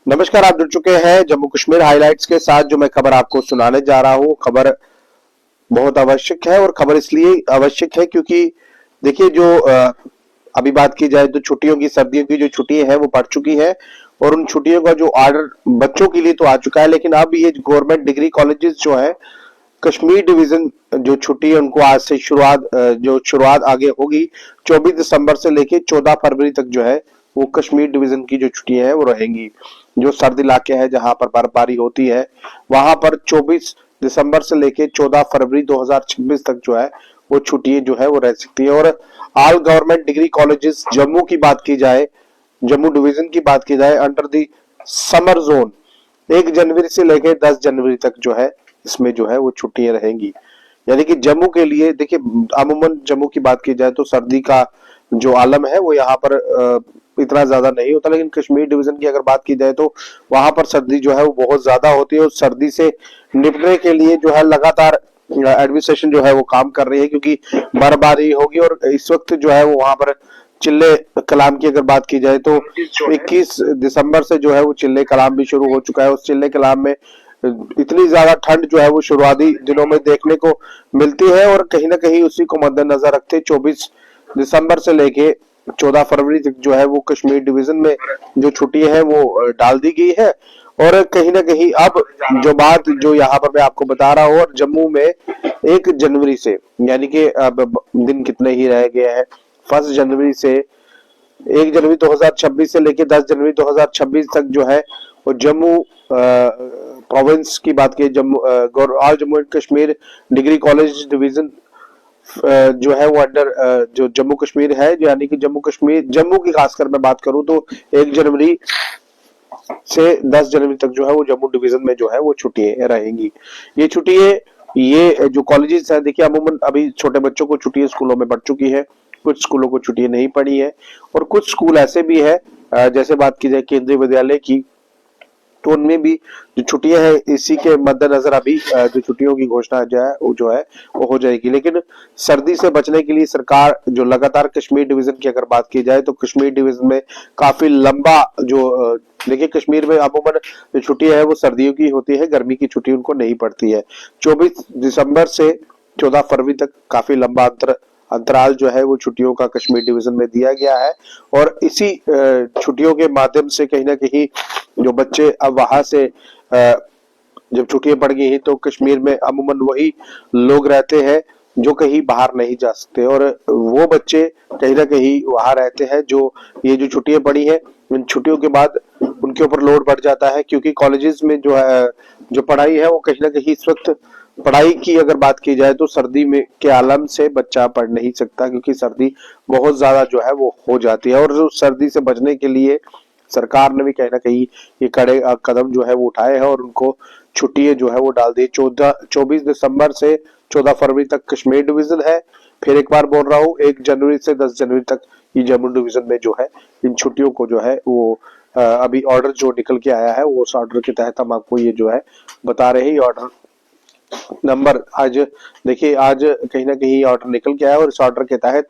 नमस्कार, आप जुड़ चुके हैं जम्मू कश्मीर हाइलाइट्स के साथ। जो मैं खबर आपको सुनाने जा रहा हूँ, खबर बहुत आवश्यक है। और खबर इसलिए आवश्यक है क्योंकि देखिए, जो अभी बात की जाए तो छुट्टियों की, सर्दियों की जो छुट्टियां हैं वो पड़ चुकी है और उन छुट्टियों का जो ऑर्डर बच्चों के लिए तो आ चुका है। लेकिन अब ये गवर्नमेंट डिग्री कॉलेजेस जो है, कश्मीर डिवीजन जो छुट्टी है उनको आज से शुरुआत आगे होगी। 24 दिसंबर से लेके 14 फरवरी तक जो है वो कश्मीर डिवीजन की जो छुट्टियां हैं वो रहेंगी। जो सर्द इलाके हैं जहां पर बर्फबारी होती है, वहां पर 24 दिसंबर से लेके 14 फरवरी 2026 तक जो है वो छुट्टियां जो है वो रह सकती है। और all government degree colleges Jammu की बात की जाए, जम्मू डिवीजन की बात की जाए, अंडर दी समर जोन 1 जनवरी से लेकर 10 जनवरी तक जो है इसमें जो है वो छुट्टियां रहेंगी। यानी कि जम्मू के लिए देखिए, अमूमन जम्मू की बात की जाए तो सर्दी का जो आलम है वो यहाँ पर इतना ज्यादा नहीं होता, लेकिन कश्मीर डिवीजन की अगर बात की जाए तो वहां पर सर्दी जो है वो बहुत ज्यादा होती है। और सर्दी से निपटने के लिए जो है लगातार एडमिनिस्ट्रेशन जो है वो काम कर रही है, क्योंकि बर्फबारी होगी। और इस वक्त जो है वो वहां पर चिल्ले कलाम की अगर बात की जाए तो 21 दिसंबर से जो है वो चिल्ले कलाम भी शुरू हो चुका है। उस चिल्ले कलाम में इतनी ज्यादा ठंड जो है वो शुरुआती दिनों में देखने को मिलती है। और कहीं ना कहीं उसी को मद्देनजर रखते 24 दिसंबर से लेके 14 फरवरी तक जो है वो कश्मीर डिवीजन में जो छुट्टियां हैं वो डाल दी गई है। और कहीं ना कहीं अब जो बात जो यहाँ पर मैं आपको बता रहा हूँ, और जम्मू में 1 जनवरी से, यानी कि अब दिन कितने ही रह गए हैं, 1 जनवरी से 1 जनवरी 2026 से लेके 10 जनवरी 2026 तक जो है वो जम्मू प्रोविंस की बात की, all Jammu and Kashmir degree college division जो है वो अंडर जो जम्मू कश्मीर है, यानी कि जम्मू की खासकर मैं बात करूं तो 1 जनवरी से 10 जनवरी तक जो है वो जम्मू डिवीजन में जो है वो छुट्टियां रहेंगी। ये छुट्टियां, ये जो कॉलेजेस है, देखिए अमूमन अभी छोटे बच्चों को छुट्टियां स्कूलों में पड़ चुकी है, कुछ स्कूलों को छुट्टियां नहीं पड़ी है। और कुछ स्कूल ऐसे भी है, जैसे बात की जाए केंद्रीय विद्यालय की, तो उनमें भी जो छुट्टियां हैं इसी के मद्देनजर अभी जो छुट्टियों की घोषणा जो है वो हो जाएगी। लेकिन सर्दी से बचने के लिए सरकार जो लगातार कश्मीर डिवीजन की अगर बात की जाए तो कश्मीर डिवीजन में काफी लंबा जो देखिए, कश्मीर में अमूमन जो छुट्टियां है वो सर्दियों की होती है, गर्मी की छुट्टी उनको नहीं पड़ती है। 24 दिसंबर से 14 फरवरी तक काफी लंबा अंतराल जो है वो छुट्टियों का कश्मीर डिवीजन में दिया गया है। और इसी छुट्टियों के माध्यम से कहीं ना कहीं जो बच्चे अब वहां से जब छुट्टियां पड़ गई हैं तो कश्मीर में अमूमन वही लोग रहते हैं जो कहीं बाहर नहीं जा सकते, और वो बच्चे कहीं ना कहीं वहां रहते हैं जो ये जो छुट्टियां पड़ी है, इन छुट्टियों के बाद उनके ऊपर लोड बढ़ जाता है, क्योंकि कॉलेजेस में जो है जो पढ़ाई है वो कहीं ना कहीं इस वक्त, पढ़ाई की अगर बात की जाए तो सर्दी में के आलम से बच्चा पढ़ नहीं सकता, क्योंकि सर्दी बहुत ज्यादा जो है वो हो जाती है। और जो सर्दी से बचने के लिए सरकार ने भी कहीं ना कहीं ये कड़े कदम जो है वो उठाए हैं और उनको छुट्टियां जो है वो डाल दी। 24 दिसंबर से 14 फरवरी तक कश्मीर डिवीजन है। फिर एक बार बोल रहा हूँ, 1 जनवरी से 10 जनवरी तक ये जम्मू डिवीजन में जो है इन छुट्टियों को जो है वो अभी ऑर्डर जो निकल के आया है वो उस ऑर्डर के तहत हम आपको ये जो है बता रहे हैं। ऑर्डर नंबर आज देखिए, आज कहीं ना कहीं ऑर्डर निकल के आया और इस ऑर्डर के तहत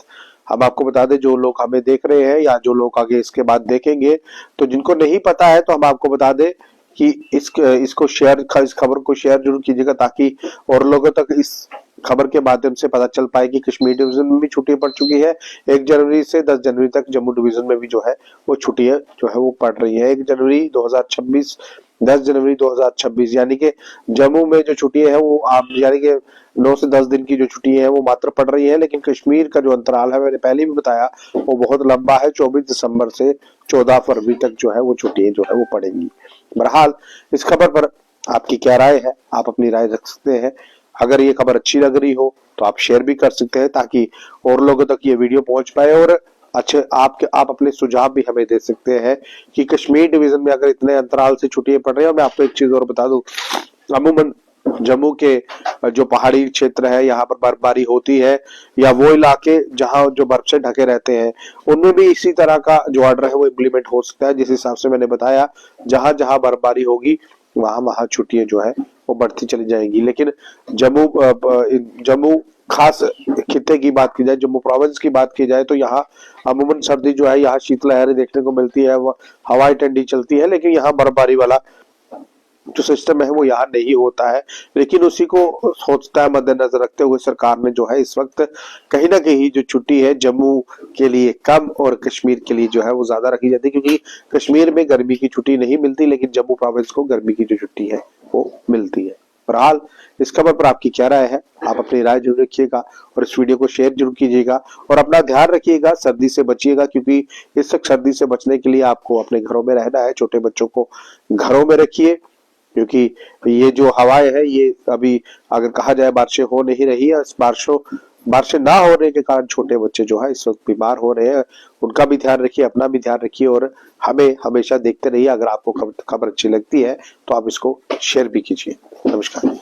हम आपको बता दें, जो लोग हमें देख रहे हैं या जो लोग आगे इसके बाद देखेंगे, तो जिनको नहीं पता है तो हम आपको बता दें कि इसको इस खबर को शेयर जरूर कीजिएगा, ताकि और लोगों तक इस खबर के माध्यम से पता चल पाए कि कश्मीर डिवीजन में भी छुट्टियां पड़ चुकी है। 1 जनवरी से 10 जनवरी तक जम्मू डिवीजन में भी जो है वो छुट्टियां जो है वो पड़ रही है। 1 जनवरी 2026, 10 जनवरी 2026, यानी कि जम्मू में जो छुट्टियां है वो आप, यानी कि 9 से 10 दिन की जो छुट्टियां है वो मात्र पड़ रही है। लेकिन कश्मीर का जो अंतराल है, मैंने पहले भी बताया, वो बहुत लंबा है। 24 दिसंबर से 14 फरवरी तक जो है वो छुट्टियां जो है वो पड़ेंगी। बहरहाल, इस खबर पर आपकी क्या राय है, आप अपनी राय रख सकते हैं। अगर ये खबर अच्छी लग रही हो तो आप शेयर भी कर सकते हैं, ताकि और लोगों तक ये वीडियो पहुंच पाए। और अच्छे आप अपने सुझाव भी हमें दे सकते हैं कि कश्मीर डिवीजन में अगर इतने अंतराल से छुट्टियां पड़ रही है। मैं आपको एक चीज और बता दूं, अमूमन जम्मू के जो पहाड़ी क्षेत्र है, यहाँ पर बर्फबारी होती है, या वो इलाके जहाँ जो बर्फ से ढके रहते हैं, उनमें भी इसी तरह का जो ऑर्डर है वो इम्प्लीमेंट हो सकता है। जिस हिसाब से मैंने बताया, जहां जहां बर्फबारी होगी वहां वहां छुट्टियां जो है वो बढ़ती चली जाएंगी। लेकिन जम्मू खास खित्ते की बात की जाए, जम्मू प्रोविंस की बात की जाए, तो यहाँ अमूमन सर्दी जो है, यहाँ शीतलहरें देखने को मिलती है, वह हवाएं ठंडी चलती है, लेकिन यहाँ बर्फबारी वाला जो सिस्टम है वो यहाँ नहीं होता है। लेकिन उसी को सोचता है, मद्देनजर रखते हुए सरकार ने जो है इस वक्त कहीं ना कहीं जो छुट्टी है जम्मू के लिए कम और कश्मीर के लिए जो है वो ज्यादा रखी जाती है, क्योंकि कश्मीर में गर्मी की छुट्टी नहीं मिलती, लेकिन जम्मू प्रोविंस को गर्मी की जो छुट्टी है वो मिलती है। बहरहाल इस खबर पर आपकी क्या राय है, आप अपनी राय जरूर रखिएगा और इस वीडियो को शेयर जरूर कीजिएगा और अपना ध्यान रखिएगा, सर्दी से बचिएगा, क्योंकि इस वक्त सर्दी से बचने के लिए आपको अपने घरों में रहना है। छोटे बच्चों को घरों में रखिए, क्योंकि ये जो हवाएं है ये अभी अगर कहा जाए बारिशें हो नहीं रही है, बारिशें ना होने के कारण छोटे बच्चे जो है इस वक्त बीमार हो रहे हैं। उनका भी ध्यान रखिए, अपना भी ध्यान रखिए और हमें हमेशा देखते रहिए। अगर आपको खबर अच्छी लगती है तो आप इसको शेयर भी कीजिए। नमस्कार।